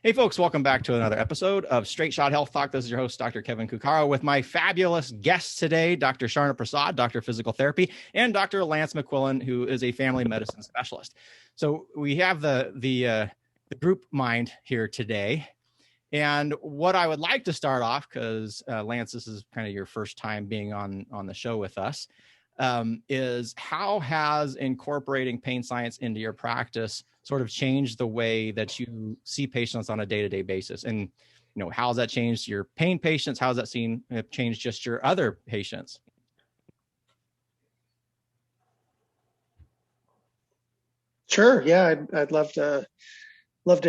Hey folks, welcome back to another episode of Straight Shot Health Talk. This is your host, Dr. Kevin Cuccaro, with my fabulous guests today, Dr. Sharna Prasad, Doctor of Physical Therapy, and Dr. Lance McQuillan, who is a family medicine specialist. So we have the group mind here today. And what I would like to start off, because Lance, this is kind of your first time being on the show with us, is how has incorporating pain science into your practice sort of changed the way that you see patients on a day-to-day basis? And, how has that changed your pain patients? How has that changed just your other patients? Sure. Yeah, I'd love to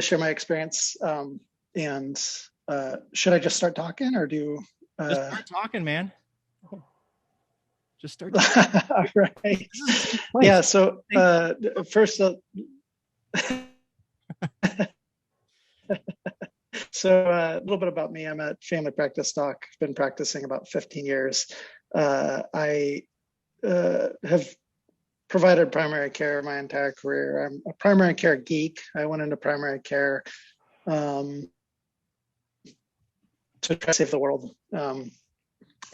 share my experience. And should I just start talking, or do just start talking, man? Just start talking. All right. Yeah. So first, a little bit about me. I'm a family practice doc. I've been practicing about 15 years. I have provided primary care my entire career. I'm a primary care geek. I went into primary care to try to save the world. And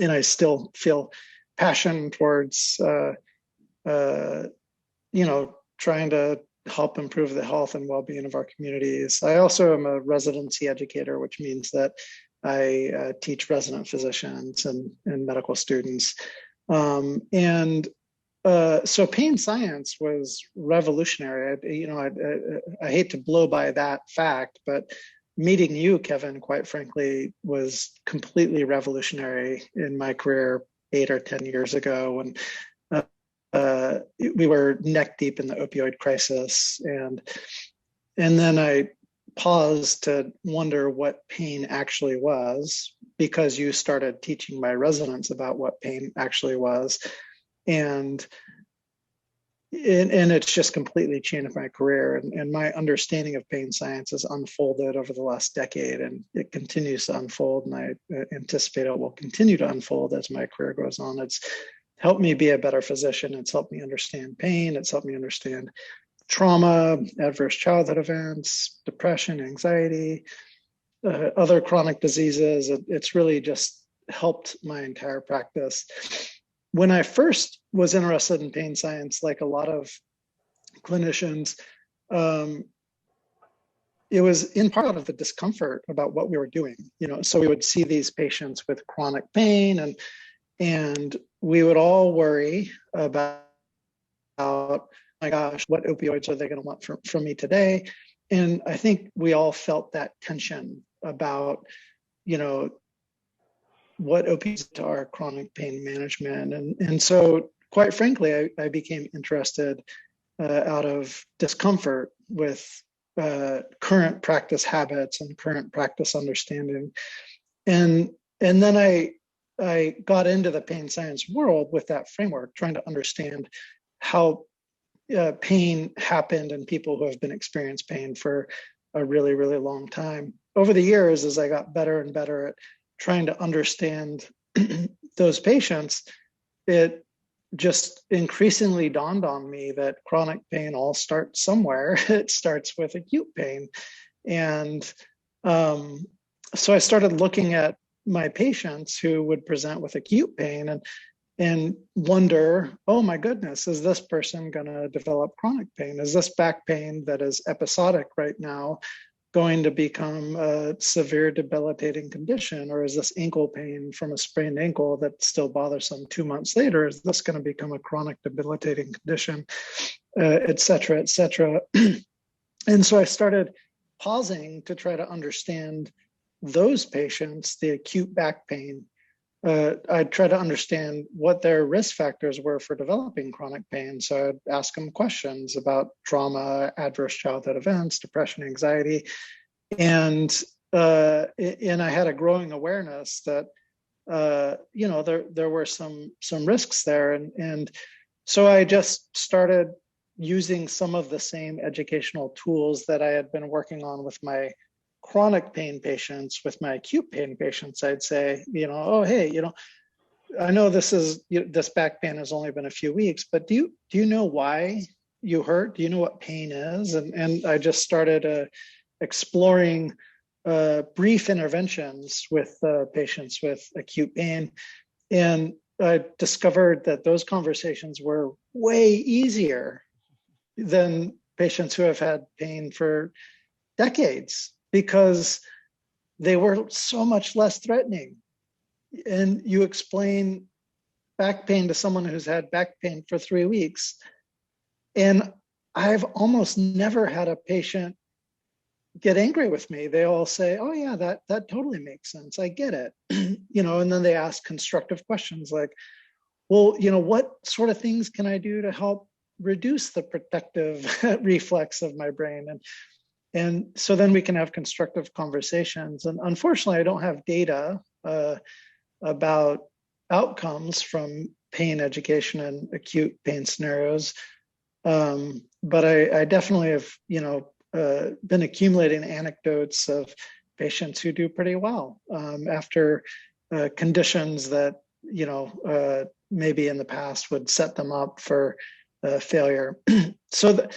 I still feel passion towards, trying to help improve the health and well-being of our communities. I also am a residency educator, which means that I teach resident physicians and medical students. So pain science was revolutionary. I hate to blow by that fact, but meeting you, Kevin, quite frankly, was completely revolutionary in my career 8 or 10 years ago when we were neck deep in the opioid crisis. And then I paused to wonder what pain actually was, because you started teaching my residents about what pain actually was. And it's just completely changed my career, and my understanding of pain science has unfolded over the last decade, and it continues to unfold, and I anticipate it will continue to unfold as my career goes on. It's helped me be a better physician. It's helped me understand pain. It's helped me understand trauma, adverse childhood events, depression, anxiety, other chronic diseases. It's really just helped my entire practice. When I first was interested in pain science, like a lot of clinicians, it was in part out of the discomfort about what we were doing. So we would see these patients with chronic pain, and we would all worry about, oh my gosh, what opioids are they going to want from me today? And I think we all felt that tension about, what opioids to our chronic pain management. And so, quite frankly, I became interested out of discomfort with current practice habits and current practice understanding. And then I got into the pain science world with that framework, trying to understand how pain happened in people who have been experiencing pain for a really, really long time. Over the years, as I got better and better at trying to understand those patients, it just increasingly dawned on me that chronic pain all starts somewhere. It starts with acute pain. And so I started looking at my patients who would present with acute pain and wonder, oh my goodness, is this person going to develop chronic pain? Is this back pain that is episodic right now going to become a severe debilitating condition? Or is this ankle pain from a sprained ankle that's still bothersome 2 months later? Is this going to become a chronic debilitating condition, et cetera, et cetera? And so I started pausing to try to understand those patients, the acute back pain. I'd try to understand what their risk factors were for developing chronic pain. So I'd ask them questions about trauma, adverse childhood events, depression, anxiety. And I had a growing awareness that, there were some risks there. And so I just started using some of the same educational tools that I had been working on with my chronic pain patients. With my acute pain patients, I'd say, oh, hey, I know this back pain has only been a few weeks, but do you know why you hurt? Do you know what pain is? And I just started exploring brief interventions with patients with acute pain. And I discovered that those conversations were way easier than patients who have had pain for decades because they were so much less threatening. And you explain back pain to someone who's had back pain for 3 weeks. And I've almost never had a patient get angry with me. They all say, oh yeah, that totally makes sense. I get it. And then they ask constructive questions like, well, what sort of things can I do to help reduce the protective reflex of my brain? And so then we can have constructive conversations. And unfortunately, I don't have data about outcomes from pain education and acute pain scenarios. But I definitely have, been accumulating anecdotes of patients who do pretty well after conditions that, maybe in the past would set them up for failure. So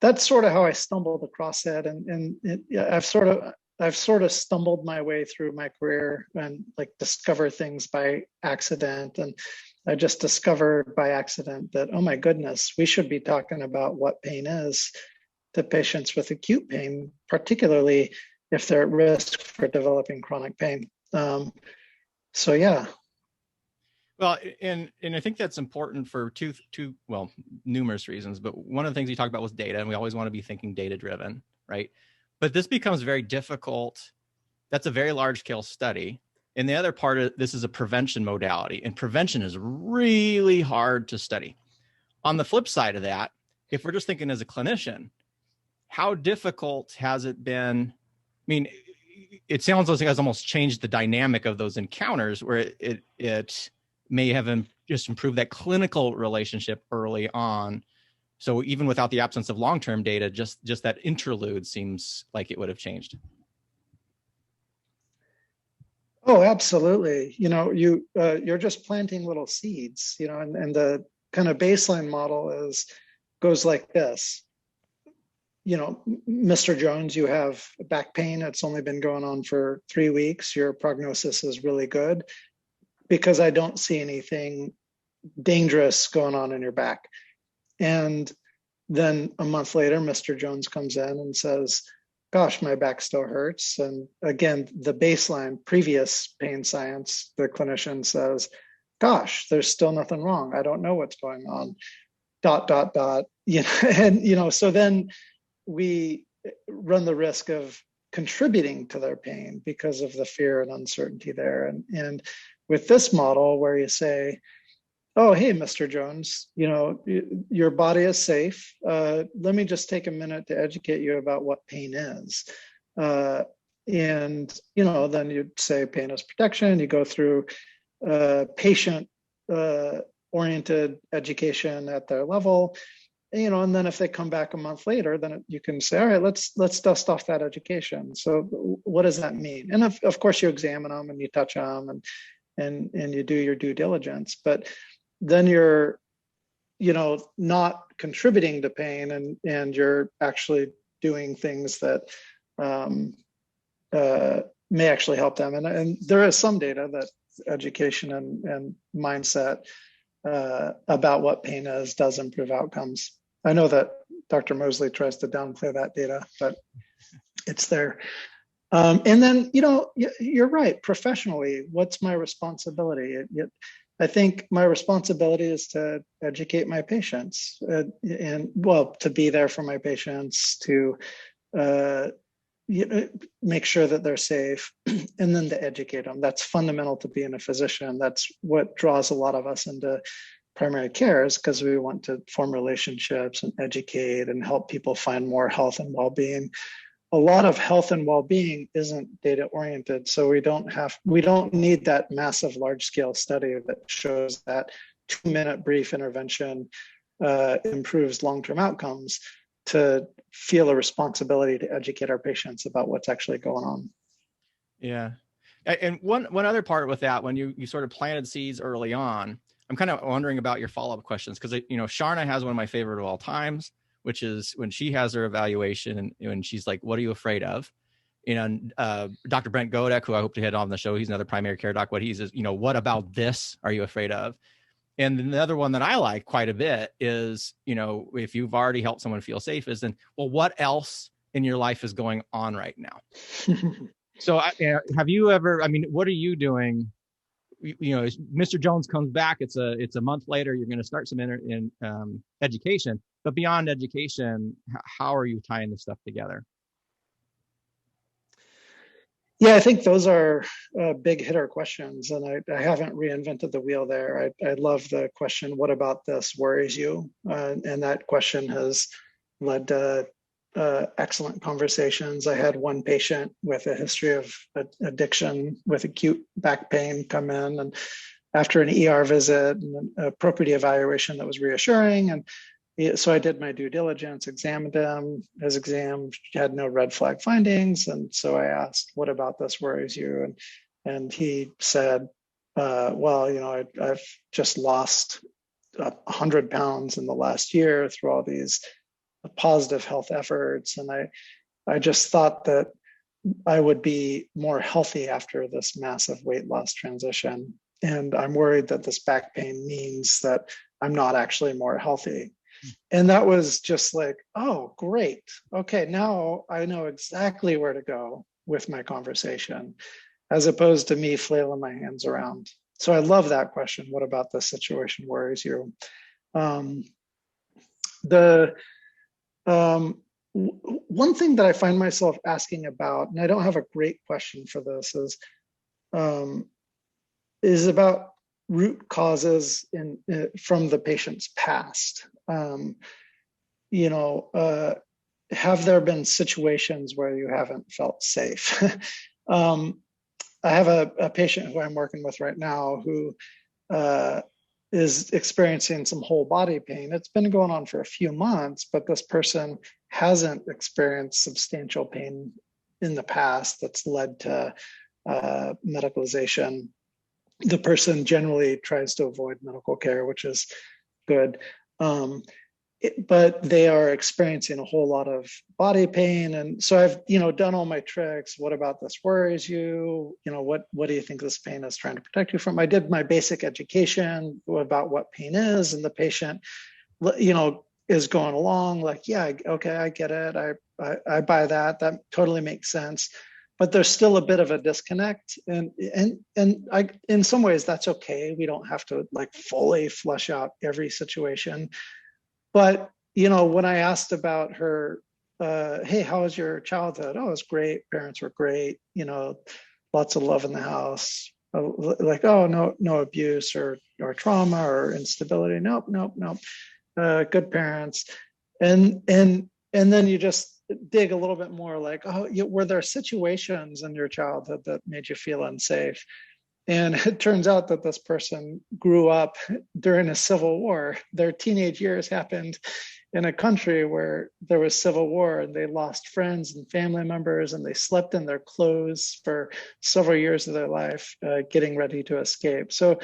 that's sort of how I stumbled across that. I've sort of stumbled my way through my career and like discover things by accident. And I just discovered by accident that, oh my goodness, we should be talking about what pain is to patients with acute pain, particularly if they're at risk for developing chronic pain. So yeah. Well, and I think that's important for numerous reasons. But one of the things you talked about was data, and we always want to be thinking data driven, right? But this becomes very difficult. That's a very large scale study. And the other part of this is a prevention modality, and prevention is really hard to study. On the flip side of that, if we're just thinking as a clinician, how difficult has it been? I mean, it sounds like it has almost changed the dynamic of those encounters where it may have just improved that clinical relationship early on. So even without the absence of long-term data, just that interlude seems like it would have changed. Oh, absolutely. You're just planting little seeds, and the kind of baseline model goes like this. Mr. Jones, you have back pain. It's only been going on for 3 weeks. Your prognosis is really good because I don't see anything dangerous going on in your back. And then a month later, Mr. Jones comes in and says, gosh, my back still hurts. And again, the baseline previous pain science, the clinician says, gosh, there's still nothing wrong. I don't know what's going on, ... And, so then we run the risk of contributing to their pain because of the fear and uncertainty there. And with this model where you say, oh, hey, Mr. Jones, your body is safe. Let me just take a minute to educate you about what pain is. And, then you'd say pain is protection. You go through patient oriented education at their level, and then if they come back a month later, then you can say, all right, let's dust off that education. So what does that mean? And of course you examine them and you touch them and you do your due diligence, but then you're, not contributing to pain and you're actually doing things that may actually help them. And there is some data that education and mindset about what pain is does improve outcomes. I know that Dr. Mosley tries to downplay that data, but it's there. And then, you're right. Professionally, what's my responsibility? I think my responsibility is to educate my patients and to be there for my patients, to make sure that they're safe, and then to educate them. That's fundamental to being a physician. That's what draws a lot of us into primary care, is because we want to form relationships and educate and help people find more health and well-being. A lot of health and well-being isn't data oriented, so we don't need that massive large-scale study that shows that 2-minute brief intervention improves long-term outcomes to feel a responsibility to educate our patients about what's actually going on. Yeah. And one other part with that, when you sort of planted seeds early on, I'm kind of wondering about your follow-up questions, because Sharna has one of my favorite of all times, which is when she has her evaluation and she's like, what are you afraid of? And Dr. Brent Godek, who I hope to hit on the show, he's another primary care doc. What he says, what about this are you afraid of? And then the other one that I like quite a bit is, if you've already helped someone feel safe, is then, well, what else in your life is going on right now? So have you ever, what are you doing? Mr. Jones comes back, it's a month later, you're going to start some in education, but beyond education, how are you tying this stuff together? Yeah, I think those are big hitter questions, and I haven't reinvented the wheel there. I love the question, what about this worries you? And that question has led to excellent conversations. I had one patient with a history of addiction with acute back pain come in, and after an ER visit and a propriety evaluation that was reassuring, and so I did my due diligence, examined him. His exam had no red flag findings, and so I asked, "What about this worries you?" And he said, "Well, I've just lost 100 pounds in the last year through all these positive health efforts, and I just thought that I would be more healthy after this massive weight loss transition, and I'm worried that this back pain means that I'm not actually more healthy." And that was just like, oh, great. Okay, now I know exactly where to go with my conversation, as opposed to me flailing my hands around. So I love that question. What about this situation worries you? One thing that I find myself asking about, and I don't have a great question for this, is about root causes from the patient's past. Have there been situations where you haven't felt safe? I have a patient who I'm working with right now who is experiencing some whole body pain. It's been going on for a few months, but this person hasn't experienced substantial pain in the past that's led to medicalization. The person generally tries to avoid medical care, which is good. But they are experiencing a whole lot of body pain. And so I've, done all my tricks. What about this worries you? What do you think this pain is trying to protect you from? I did my basic education about what pain is, and the patient, is going along like, yeah, okay, I get it. I buy that. That totally makes sense. But there's still a bit of a disconnect, and I, in some ways that's okay. We don't have to like fully flesh out every situation. But when I asked about her, hey, how was your childhood? Oh, it was great. Parents were great. Lots of love in the house. Like, oh, no abuse or trauma or instability. Nope. Good parents. And then you just dig a little bit more, like, oh, were there situations in your childhood that made you feel unsafe? And it turns out that this person grew up during a civil war. Their teenage years happened in a country where there was civil war, and they lost friends and family members, and they slept in their clothes for several years of their life, getting ready to escape. So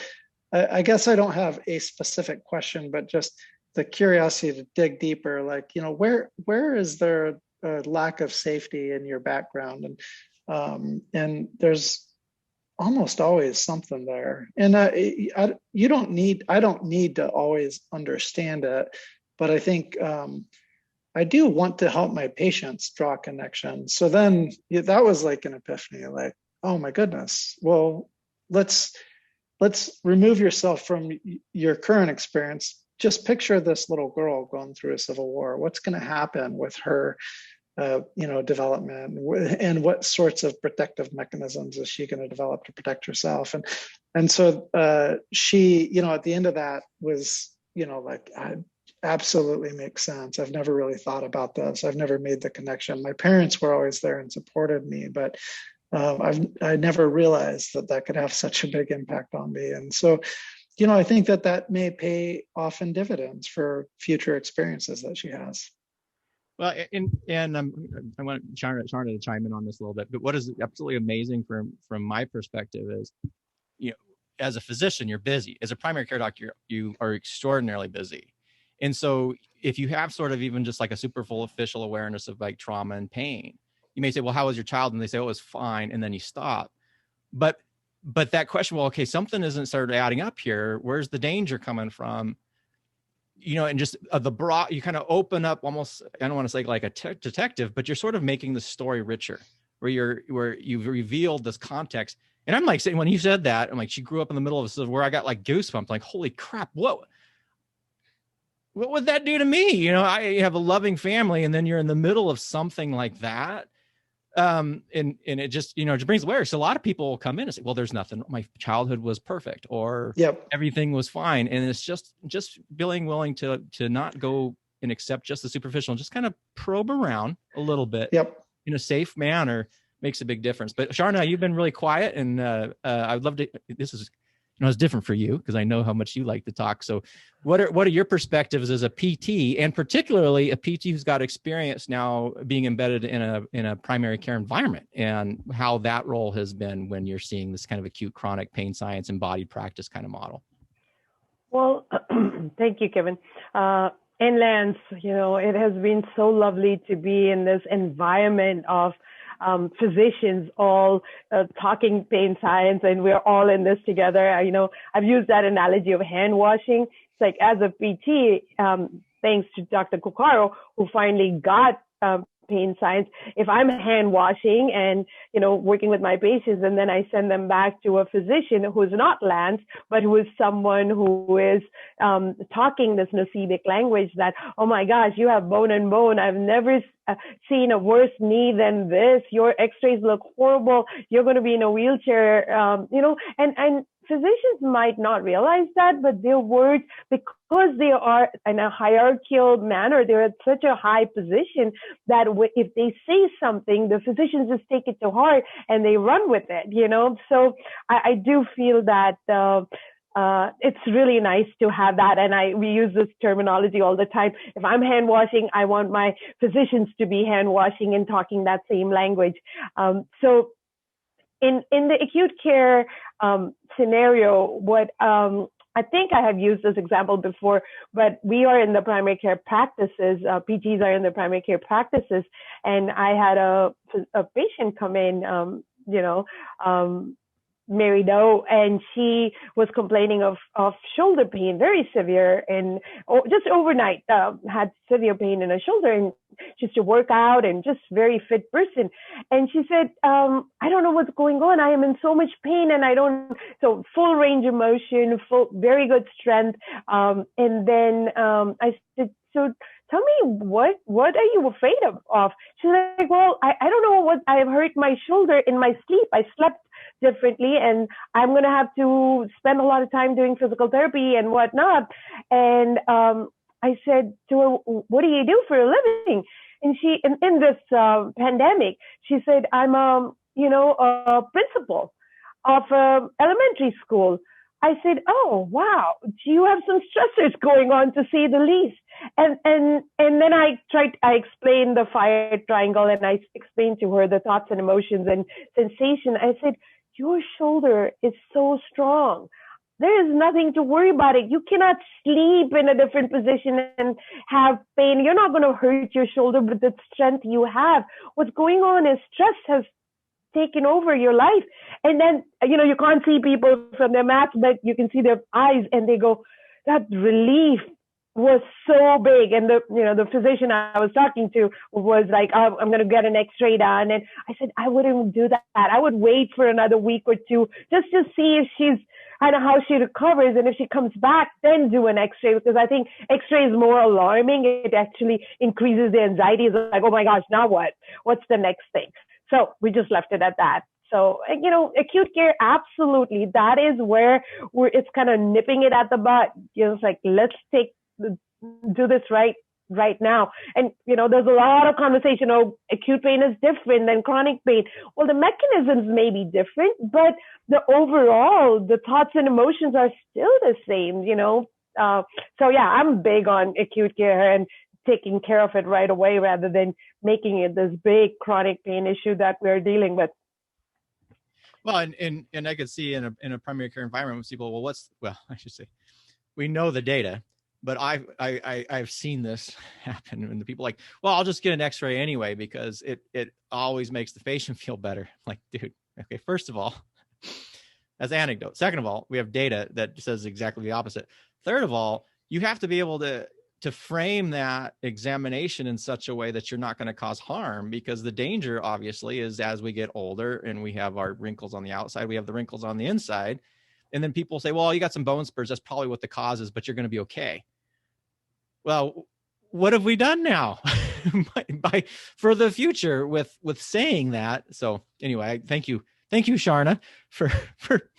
I guess I don't have a specific question, but just the curiosity to dig deeper, like, where is there a lack of safety in your background? And there's almost always something there. And I don't need to always understand it, but I think I do want to help my patients draw connections. So then that was like an epiphany, like, oh my goodness, well, let's remove yourself from your current experience. Just picture this little girl going through a civil war. What's going to happen with her development, and what sorts of protective mechanisms is she going to develop to protect herself? And so she, at the end of that was, like, I absolutely makes sense. I've never really thought about this. I've never made the connection. My parents were always there and supported me, but I never realized that could have such a big impact on me. And so, I think that may pay off in dividends for future experiences that she has. Well, and I want Sharna to chime in on this a little bit. But what is absolutely amazing from my perspective is, as a physician, you're busy. As a primary care doctor, you are extraordinarily busy. And so if you have sort of even just like a superficial awareness of like trauma and pain, you may say, well, how was your child? And they say, oh, it was fine. And then you stop. But that question, well, okay, something isn't started adding up here. Where's the danger coming from? And just the broad, you kind of open up almost, I don't want to say like a detective, but you're sort of making the story richer, where you've revealed this context. And I'm like saying, when you said that, I'm like, she grew up in the middle of this, where I got like goosebumps, like, holy crap, what would that do to me? I have a loving family, and then you're in the middle of something like that. And it just, it brings awareness. So a lot of people will come in and say, well, there's nothing, my childhood was perfect, or everything was fine. And it's just being willing to not go and accept just the superficial and just kind of probe around a little bit in a safe manner makes a big difference. But Sharna, you've been really quiet, and I would love to, this is, it's different for you because I know how much you like to talk. So what are your perspectives as a PT, and particularly a PT who's got experience now being embedded in a primary care environment, and how that role has been when you're seeing this kind of acute chronic pain science embodied practice kind of model? Well, thank you, Kevin. And Lance, it has been so lovely to be in this environment of physicians all talking pain science, and we're all in this together. I've used that analogy of hand washing. It's like, as a PT, thanks to Dr. Cuccaro, who finally got pain science, if I'm hand washing and, working with my patients, and then I send them back to a physician who's not Lance, but who is someone who is talking this nocivic language that, oh my gosh, you have bone and bone. I've never seen a worse knee than this. Your x-rays look horrible. You're going to be in a wheelchair, and physicians might not realize that, but their words, because they are in a hierarchical manner, they're at such a high position that if they say something, the physicians just take it to heart and they run with it, So I do feel that it's really nice to have that. And we use this terminology all the time. If I'm hand washing, I want my physicians to be hand washing and talking that same language. So in the acute care scenario, what I think I have used this example before, but we are in the primary care practices. PTs are in the primary care practices, and I had a patient come in, Mary Doe, and she was complaining of shoulder pain, very severe, and just overnight had severe pain in her shoulder, and just to work out and just very fit person. And she said, I don't know what's going on. I am in so much pain, and so full range of motion, very good strength. And then I said, so tell me, what are you afraid of? She's like, well, I don't know what, I have hurt my shoulder in my sleep. I slept differently, and I'm going to have to spend a lot of time doing physical therapy and whatnot. And I said to her, what do you do for a living? And she, in this pandemic, she said, I'm a principal of elementary school. I said, oh, wow, you have some stressors going on, to say the least. And then I explained the fire triangle, and I explained to her the thoughts and emotions and sensation. I said, your shoulder is so strong. There is nothing to worry about it. You cannot sleep in a different position and have pain. You're not going to hurt your shoulder with the strength you have. What's going on is stress has taken over your life. And then, you can't see people from their mats, but you can see their eyes, and they go, that relief was so big. And the physician I was talking to was like, oh, I'm going to get an x-ray done. And I said, I wouldn't do that. I would wait for another week or two just to see if how she recovers. And if she comes back, then do an x-ray, because I think x-ray is more alarming. It actually increases the anxiety. It's like, oh my gosh, now what? What's the next thing? So we just left it at that. So, acute care, absolutely. That is where it's kind of nipping it at the butt. It's like, let's do this right now. And, there's a lot of conversation. Oh, acute pain is different than chronic pain. Well, the mechanisms may be different, but the thoughts and emotions are still the same, So yeah, I'm big on acute care and taking care of it right away, rather than making it this big chronic pain issue that we're dealing with. Well, and I could see in a primary care environment with people, I should say, we know the data, but I've seen this happen, and the people like, well, I'll just get an X-ray anyway because it always makes the patient feel better. Like, dude, okay, first of all, that's anecdote. Second of all, we have data that says exactly the opposite. Third of all, you have to be able to frame that examination in such a way that you're not going to cause harm, because the danger obviously is as we get older and we have our wrinkles on the outside, we have the wrinkles on the inside. And then people say, well, you got some bone spurs. That's probably what the cause is, but you're going to be okay. Well, what have we done now for the future with saying that? So anyway, thank you, Sharna, for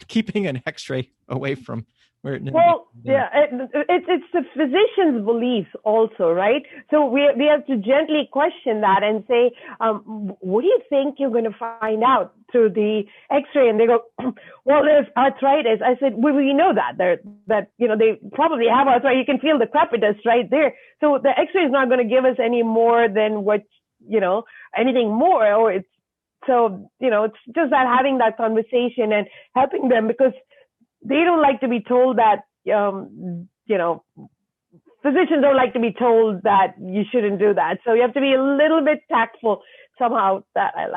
keeping an X-ray away from where it. Well, yeah, it's the physician's beliefs also, right? So we have to gently question that and say, what do you think you're going to find out through the X-ray? And they go, well, there's arthritis. I said, well, we know that they probably have arthritis. You can feel the crepitus right there. So the X-ray is not going to give us any more than anything more, or it's just that having that conversation and helping them, because they don't like to be told that, physicians don't like to be told that you shouldn't do that. So you have to be a little bit tactful. Somehow that I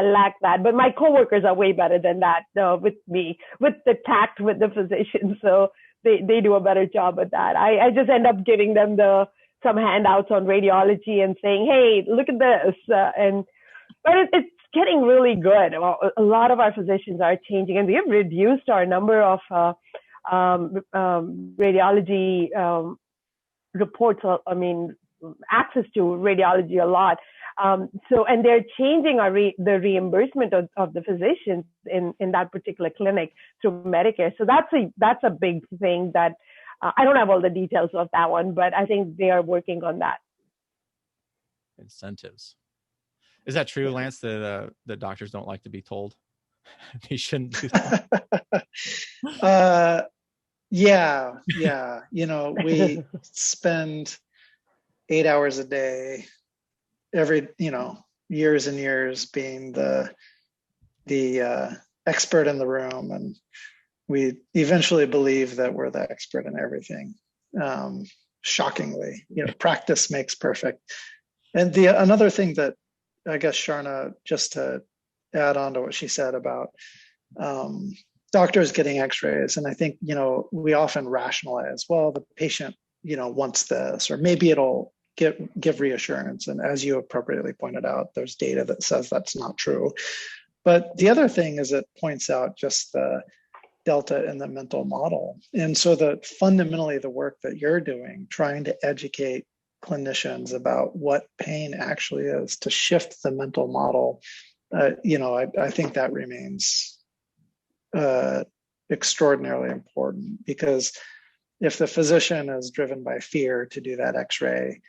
lack that. But my coworkers are way better than that with me, with the tact with the physicians. So they do a better job at that. I just end up giving them some handouts on radiology and saying, hey, look at this. But it's getting really good. A lot of our physicians are changing, and we have reduced our number of radiology reports. Access to radiology a lot. And they're changing the reimbursement of the physicians in that particular clinic through Medicare. So that's a big thing that I don't have all the details of that one, but I think they are working on that. Incentives. Is that true, Lance, that the doctors don't like to be told they shouldn't do that? Yeah. We spend 8 hours a day, every, years and years being the expert in the room. And we eventually believe that we're the expert in everything. Shockingly, practice makes perfect. And another thing that I guess, Sharna, just to add on to what she said about doctors getting x-rays, and I think, we often rationalize, well, the patient, wants this, or maybe it'll give reassurance. And as you appropriately pointed out, there's data that says that's not true. But the other thing is it points out just the delta in the mental model. And so fundamentally the work that you're doing, trying to educate clinicians about what pain actually is, to shift the mental model, I think that remains extraordinarily important, because if the physician is driven by fear to do that x-ray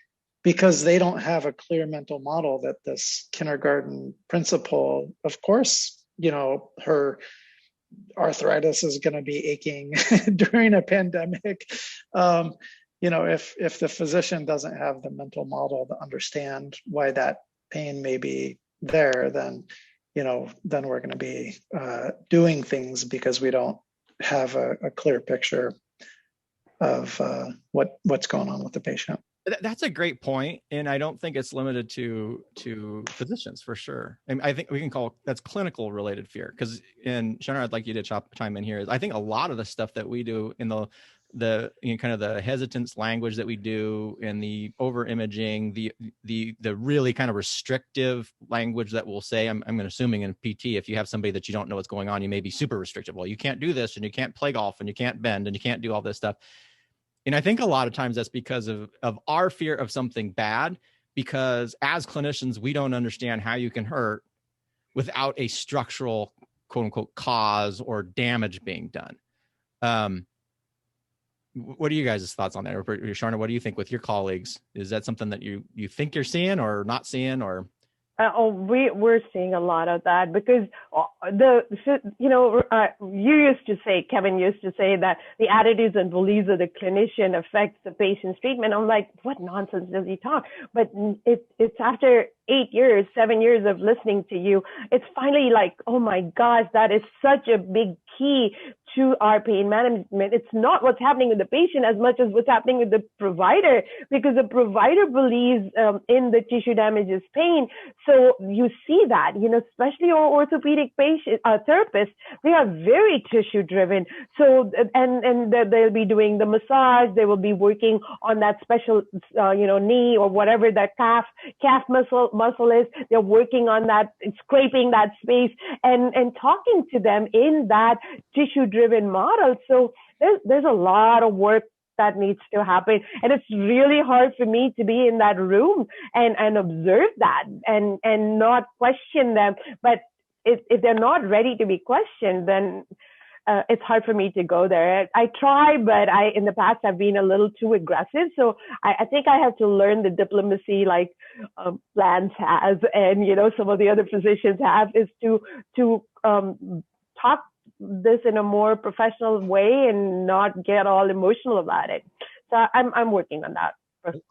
because they don't have a clear mental model that this kindergarten principal, of course, her arthritis is going to be aching during a pandemic. If the physician doesn't have the mental model to understand why that pain may be there, then we're going to be doing things because we don't have a clear picture of what's going on with the patient. That's a great point, and I don't think it's limited to physicians for sure. I think we can call that's clinical related fear, because Sharna, I'd like you to chime in here. I think a lot of the stuff that we do in the kind of the hesitance language that we do, and the over imaging, the really kind of restrictive language that we'll say. I'm assuming in PT, if you have somebody that you don't know what's going on, you may be super restrictive. Well, you can't do this, and you can't play golf, and you can't bend, and you can't do all this stuff. And I think a lot of times that's because of our fear of something bad, because as clinicians, we don't understand how you can hurt without a structural, quote unquote, cause or damage being done. What are you guys' thoughts on that? Or Sharna, what do you think with your colleagues? Is that something that you think you're seeing or not seeing, or? We're seeing a lot of that, because Kevin used to say that the attitudes and beliefs of the clinician affects the patient's treatment. I'm like, what nonsense does he talk? But it's after 7 years of listening to you, it's finally like, oh my gosh, that is such a big key to our pain management. It's not what's happening with the patient as much as what's happening with the provider, because the provider believes in the tissue damage is pain. So you see that, especially our orthopedic patient therapists, they are very tissue driven. So, and they'll be doing the massage, they will be working on that special, knee or whatever that calf muscle is. They're working on that, scraping that space and talking to them in that tissue driven model. So there's a lot of work that needs to happen, and it's really hard for me to be in that room and observe that and not question them. But if they're not ready to be questioned, then it's hard for me to go there. I try, but in the past I've been a little too aggressive. So I think I have to learn the diplomacy like Lance has, and some of the other physicians have, is to talk this in a more professional way and not get all emotional about it. So I'm working on that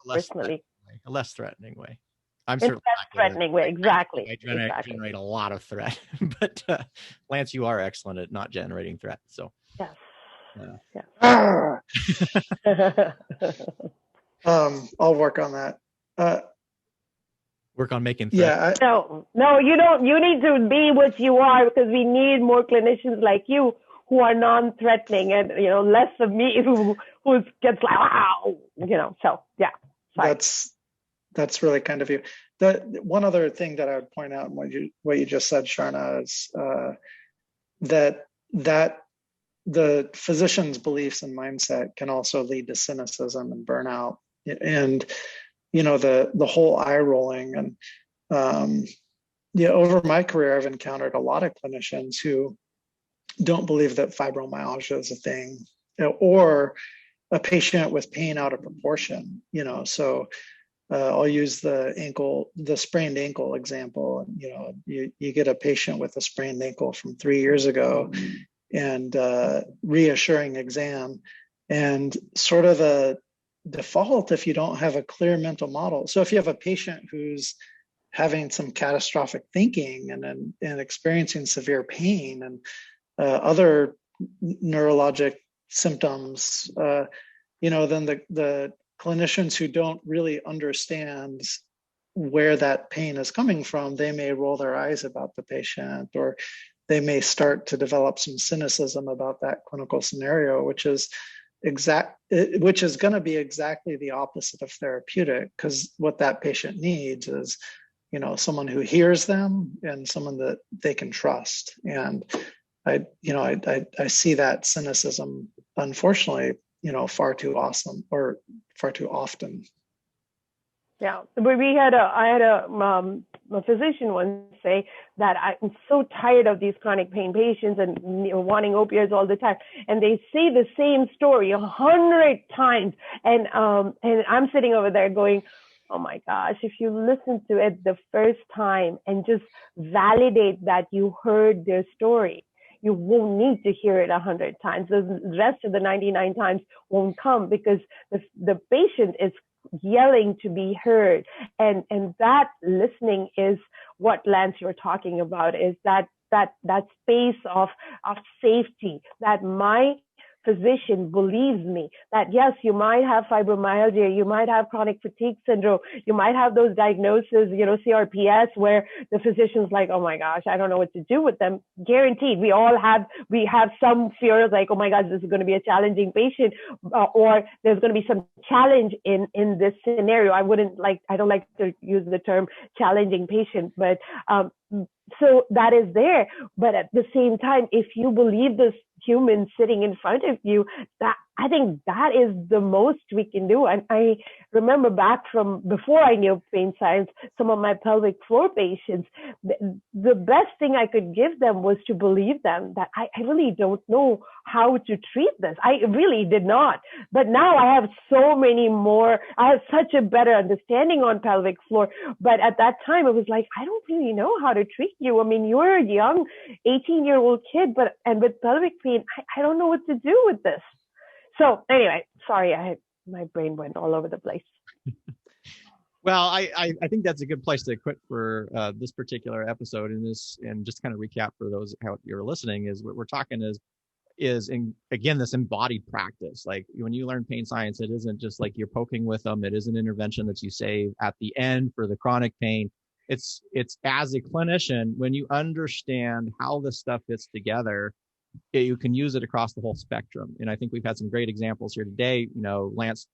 personally. A less threatening way. I'm certainly less threatening way. Exactly. I generate a lot of threat, but Lance, you are excellent at not generating threat. So yes. I'll work on that. Work on making threat. No, you don't. You need to be what you are, because we need more clinicians like you who are non-threatening, and less of me who gets like wow, So yeah. Sorry. That's really kind of you. The one other thing that I would point out in what you just said, Sharna, is that the physician's beliefs and mindset can also lead to cynicism and burnout, and the whole eye rolling. And over my career, I've encountered a lot of clinicians who don't believe that fibromyalgia is a thing, or a patient with pain out of proportion. So. I'll use the sprained ankle example. You get a patient with a sprained ankle from 3 years ago, and reassuring exam, and sort of the default, if you don't have a clear mental model. So if you have a patient who's having some catastrophic thinking and experiencing severe pain and other neurologic symptoms, then the clinicians who don't really understand where that pain is coming from, they may roll their eyes about the patient, or they may start to develop some cynicism about that clinical scenario, which is going to be exactly the opposite of therapeutic, because what that patient needs is, someone who hears them and someone that they can trust. And I see that cynicism, unfortunately, far too often. Yeah, but I had a physician once say that I'm so tired of these chronic pain patients and wanting opioids all the time, and they say the same story 100 times, and I'm sitting over there going, oh my gosh, if you listen to it the first time and just validate that you heard their story, you won't need to hear it 100 times. The rest of the 99 times won't come, because the patient is yelling to be heard. And that listening is what, Lance, you're talking about, is that space of safety, that my physician believes me, that yes, you might have fibromyalgia, you might have chronic fatigue syndrome, you might have those diagnoses, CRPS, where the physician's like, oh my gosh, I don't know what to do with them. Guaranteed, we have some fears like, oh my gosh, this is going to be a challenging patient, or there's going to be some challenge in this scenario. I don't like to use the term challenging patient, but so that is there. But at the same time, if you believe this human sitting in front of you, that I think that is the most we can do. And I remember back from before I knew pain science, some of my pelvic floor patients, the best thing I could give them was to believe them that I really don't know how to treat this. I really did not. But now I have so many more, I have such a better understanding on pelvic floor. But at that time, it was like, I don't really know how to treat you. I mean, you're a young 18-year-old kid, and with pelvic pain, I don't know what to do with this. So anyway, sorry, my brain went all over the place. Well, I think that's a good place to quit for this particular episode. And just kind of recap for those out you're listening is what we're talking is is again, this embodied practice. Like when you learn pain science, it isn't just like you're poking with them. It is an intervention that you save at the end for the chronic pain. It's as a clinician, when you understand how this stuff fits together, you can use it across the whole spectrum. And I think we've had some great examples here today. Lance,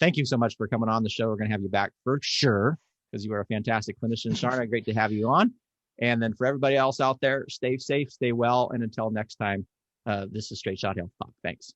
thank you so much for coming on the show. We're going to have you back for sure, because you are a fantastic clinician. Sharna, great to have you on. And then for everybody else out there, stay safe, stay well. And until next time, this is Straight Shot Health Talk. Thanks.